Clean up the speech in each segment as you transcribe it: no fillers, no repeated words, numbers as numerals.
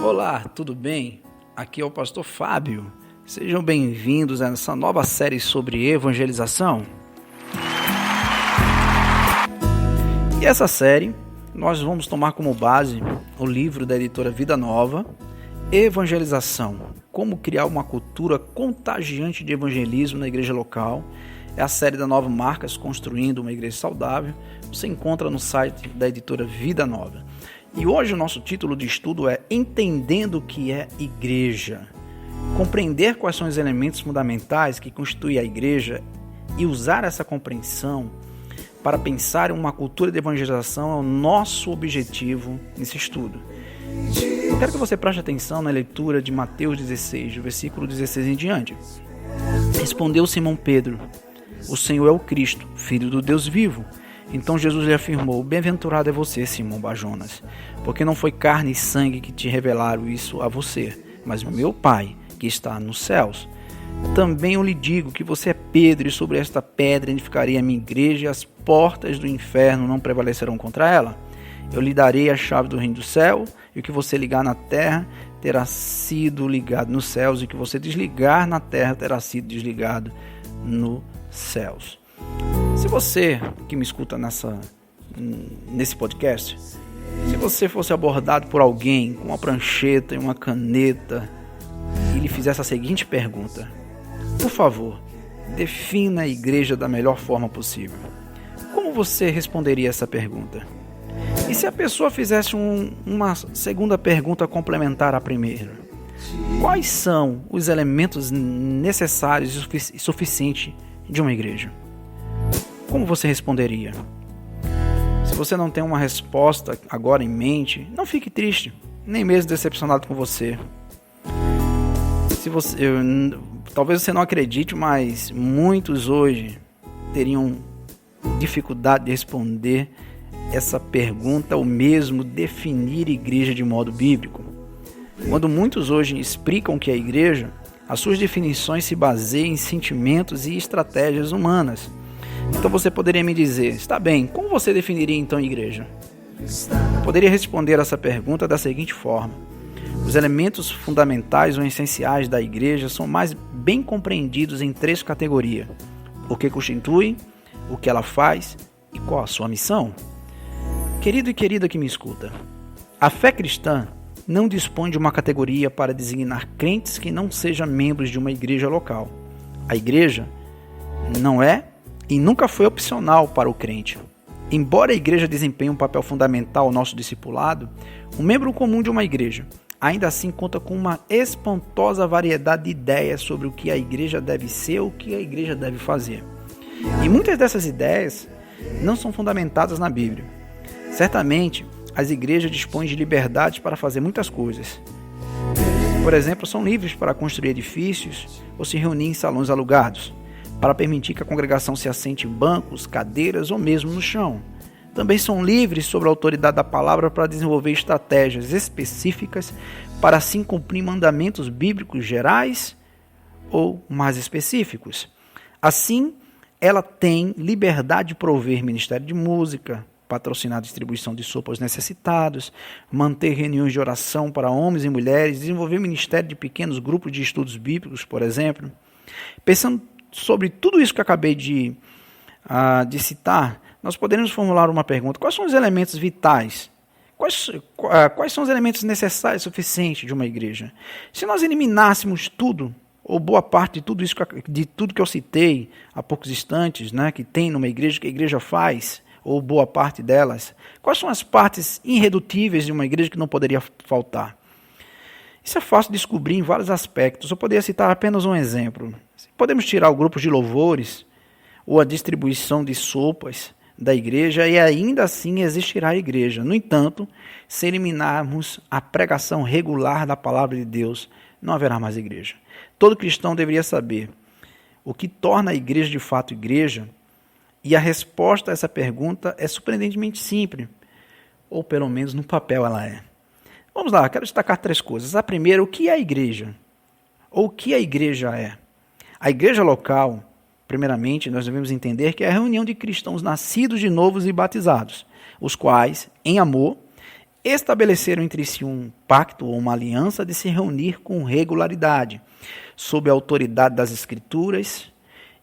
Olá, tudo bem? Aqui é o pastor Fábio. Sejam bem-vindos a essa nova série sobre evangelização. E essa série nós vamos tomar como base o livro da editora Vida Nova, Evangelização, como criar uma cultura contagiante de evangelismo na igreja local. É a série da Nova Marcas, Construindo uma Igreja Saudável. Você encontra no site da editora Vida Nova. E hoje o nosso título de estudo é Entendendo o que é Igreja. Compreender quais são os elementos fundamentais que constituem a igreja e usar essa compreensão para pensar em uma cultura de evangelização é o nosso objetivo nesse estudo. Eu quero que você preste atenção na leitura de Mateus 16, do versículo 16 em diante. Respondeu Simão Pedro: o Senhor é o Cristo, Filho do Deus vivo. Então Jesus lhe afirmou: bem-aventurado é você, Simão Bajonas, porque não foi carne e sangue que te revelaram isso a você, mas o meu Pai que está nos céus. Também eu lhe digo que você é Pedro, e sobre esta pedra edificarei a minha igreja, e as portas do inferno não prevalecerão contra ela. Eu lhe darei a chave do reino do céu, e o que você ligar na terra terá sido ligado nos céus, e o que você desligar na terra terá sido desligado nos céus. Se você que me escuta nesse podcast, se você fosse abordado por alguém com uma prancheta e uma caneta e lhe fizesse a seguinte pergunta: por favor, defina a igreja da melhor forma possível, como você responderia essa pergunta? E se a pessoa fizesse uma segunda pergunta complementar à primeira: quais são os elementos necessários e suficientes de uma igreja? Como você responderia? Se você não tem uma resposta agora em mente, não fique triste, nem mesmo decepcionado com você. Talvez você não acredite, mas muitos hoje teriam dificuldade de responder essa pergunta ou mesmo definir igreja de modo bíblico. Quando muitos hoje explicam o que é igreja, as suas definições se baseiam em sentimentos e estratégias humanas. Então você poderia me dizer: está bem, como você definiria então igreja? Eu poderia responder essa pergunta da seguinte forma: os elementos fundamentais ou essenciais da igreja são mais bem compreendidos em três categorias: o que constitui, o que ela faz e qual a sua missão. Querido e querida que me escuta, a fé cristã não dispõe de uma categoria para designar crentes que não sejam membros de uma igreja local. A igreja não é e nunca foi opcional para o crente. Embora a igreja desempenhe um papel fundamental no nosso discipulado, um membro comum de uma igreja ainda assim conta com uma espantosa variedade de ideias sobre o que a igreja deve ser ou o que a igreja deve fazer. E muitas dessas ideias não são fundamentadas na Bíblia. Certamente, as igrejas dispõem de liberdade para fazer muitas coisas. Por exemplo, são livres para construir edifícios ou se reunir em salões alugados, para permitir que a congregação se assente em bancos, cadeiras ou mesmo no chão. Também são livres sobre a autoridade da palavra para desenvolver estratégias específicas para assim cumprir mandamentos bíblicos gerais ou mais específicos. Assim, ela tem liberdade de prover ministério de música, patrocinar a distribuição de sopa aos necessitados, manter reuniões de oração para homens e mulheres, desenvolver ministério de pequenos grupos de estudos bíblicos, por exemplo. Pensando sobre tudo isso que eu acabei de citar, nós poderíamos formular uma pergunta: quais são os elementos vitais? Quais são os elementos necessários e suficientes de uma igreja? Se nós eliminássemos tudo, ou boa parte de tudo que eu citei há poucos instantes, né, que tem numa igreja, que a igreja faz, ou boa parte delas, quais são as partes irredutíveis de uma igreja que não poderia faltar? Isso é fácil de descobrir em vários aspectos. Eu poderia citar apenas um exemplo. Podemos tirar o grupo de louvores ou a distribuição de sopas da igreja e ainda assim existirá a igreja. No entanto, se eliminarmos a pregação regular da palavra de Deus, não haverá mais igreja. Todo cristão deveria saber o que torna a igreja de fato igreja, e a resposta a essa pergunta é surpreendentemente simples, ou pelo menos no papel ela é. Vamos lá, quero destacar três coisas. A primeira, o que é a igreja? Ou o que a igreja é? A igreja local, primeiramente, nós devemos entender que é a reunião de cristãos nascidos de novos e batizados, os quais, em amor, estabeleceram entre si um pacto ou uma aliança de se reunir com regularidade, sob a autoridade das Escrituras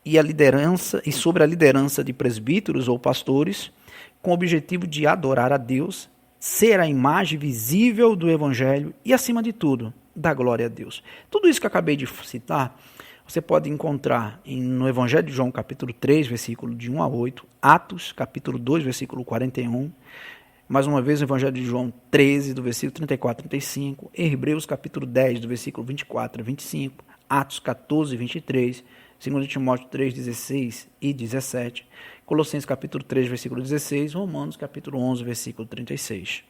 e sobre a liderança de presbíteros ou pastores, com o objetivo de adorar a Deus, ser a imagem visível do Evangelho e, acima de tudo, da glória a Deus. Tudo isso que eu acabei de citar, você pode encontrar no Evangelho de João, capítulo 3, versículo de 1 a 8, Atos, capítulo 2, versículo 41, mais uma vez, o Evangelho de João 13, do versículo 34 a 35, Hebreus, capítulo 10, do versículo 24 a 25, Atos 14, 23, 2 Timóteo 3, 16 e 17, Colossenses, capítulo 3, versículo 16, Romanos, capítulo 11, versículo 36.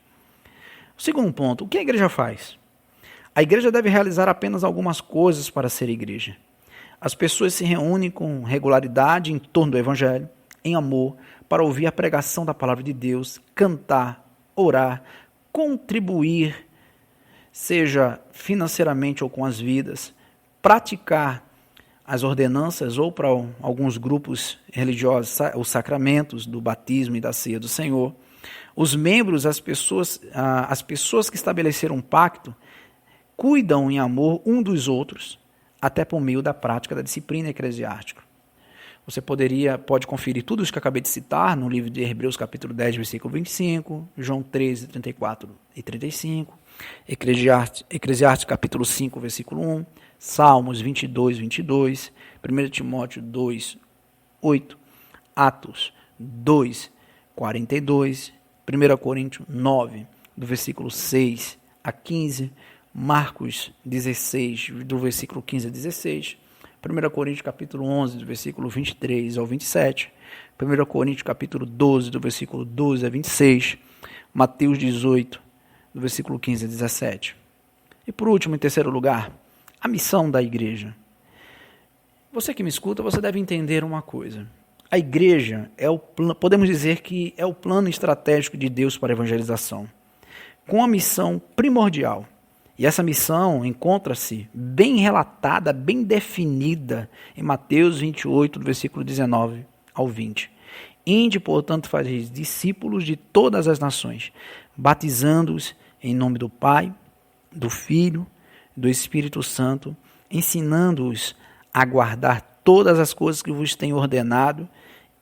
O segundo ponto, o que a igreja faz? A igreja deve realizar apenas algumas coisas para ser igreja. As pessoas se reúnem com regularidade em torno do Evangelho, em amor, para ouvir a pregação da palavra de Deus, cantar, orar, contribuir, seja financeiramente ou com as vidas, praticar as ordenanças ou para alguns grupos religiosos, os sacramentos do batismo e da ceia do Senhor. Os membros, as pessoas que estabeleceram um pacto, cuidam em amor um dos outros, até por meio da prática da disciplina eclesiástica. Você pode conferir tudo isso que eu acabei de citar no livro de Hebreus, capítulo 10, versículo 25, João 13, 34 e 35, Eclesiastes, capítulo 5, versículo 1, Salmos 22, 22, 1 Timóteo 2, 8, Atos 2, 42, 1 Coríntios 9, do versículo 6 a 15, Marcos 16, do versículo 15 a 16, 1 Coríntios capítulo 11, do versículo 23 ao 27, 1 Coríntios capítulo 12, do versículo 12 a 26, Mateus 18, do versículo 15 a 17. E por último, em terceiro lugar, a missão da igreja. Você que me escuta, você deve entender uma coisa. A igreja podemos dizer que é o plano estratégico de Deus para a evangelização, com a missão primordial. E essa missão encontra-se bem relatada, bem definida em Mateus 28, do versículo 19 ao 20. Ide, portanto, fazeis discípulos de todas as nações, batizando-os em nome do Pai, do Filho, do Espírito Santo, ensinando-os a guardar todas as coisas que vos tenho ordenado.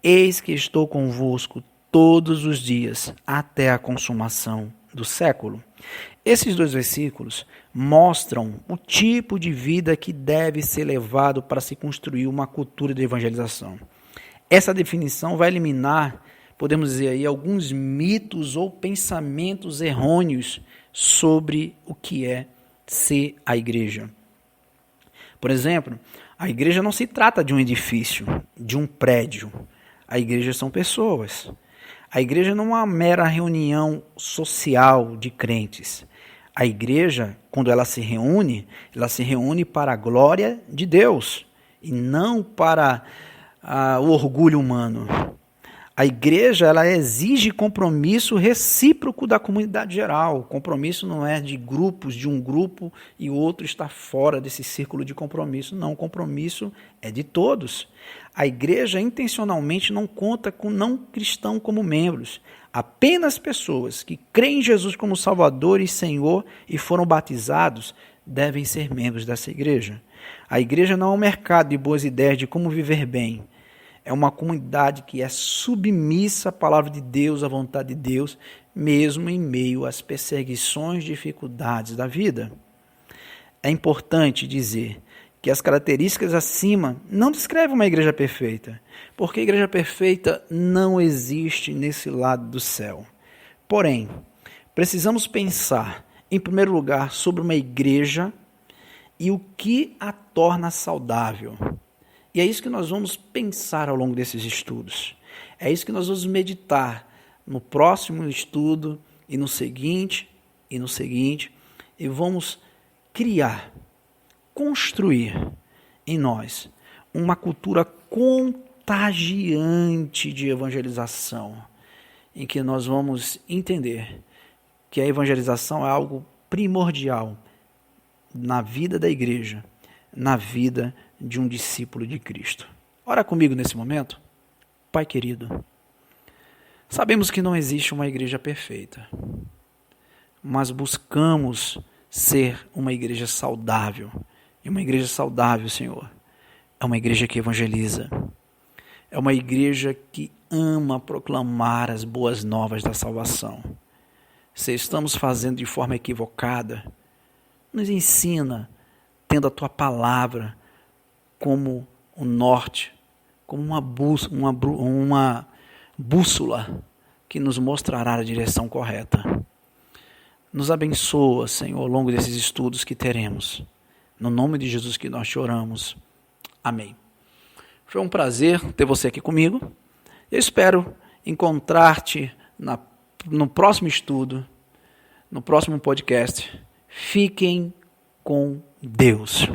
Eis que estou convosco todos os dias, até a consumação do século. Esses dois versículos mostram o tipo de vida que deve ser levado para se construir uma cultura de evangelização. Essa definição vai eliminar, podemos dizer aí, alguns mitos ou pensamentos errôneos sobre o que é ser a igreja. Por exemplo, a igreja não se trata de um edifício, de um prédio. A igreja são pessoas. A igreja não é uma mera reunião social de crentes. A igreja, quando ela se reúne para a glória de Deus e não para o orgulho humano. A igreja, ela exige compromisso recíproco da comunidade geral. O compromisso não é de grupos, de um grupo e o outro está fora desse círculo de compromisso. Não, o compromisso é de todos. A igreja intencionalmente não conta com não cristãos como membros. Apenas pessoas que creem em Jesus como Salvador e Senhor e foram batizados devem ser membros dessa igreja. A igreja não é um mercado de boas ideias de como viver bem. É uma comunidade que é submissa à palavra de Deus, à vontade de Deus, mesmo em meio às perseguições e dificuldades da vida. É importante dizer que as características acima não descrevem uma igreja perfeita, porque a igreja perfeita não existe nesse lado do céu. Porém, precisamos pensar, em primeiro lugar, sobre uma igreja e o que a torna saudável. E é isso que nós vamos pensar ao longo desses estudos. É isso que nós vamos meditar no próximo estudo e no seguinte, e vamos criar, construir em nós uma cultura contagiante de evangelização, em que nós vamos entender que a evangelização é algo primordial na vida da igreja, na vida de um discípulo de Cristo. Ora comigo nesse momento. Pai querido, sabemos que não existe uma igreja perfeita. mas buscamos ser uma igreja saudável. E uma igreja saudável, Senhor, é uma igreja que evangeliza. É uma igreja que ama proclamar as boas novas da salvação. Se estamos fazendo de forma equivocada, nos ensina, tendo a Tua palavra como o norte, como uma bússola que nos mostrará a direção correta. Nos abençoa, Senhor, ao longo desses estudos que teremos. No nome de Jesus que nós te oramos. Amém. Foi um prazer ter você aqui comigo. Eu espero encontrar-te no próximo estudo, no próximo podcast. Fiquem com Deus.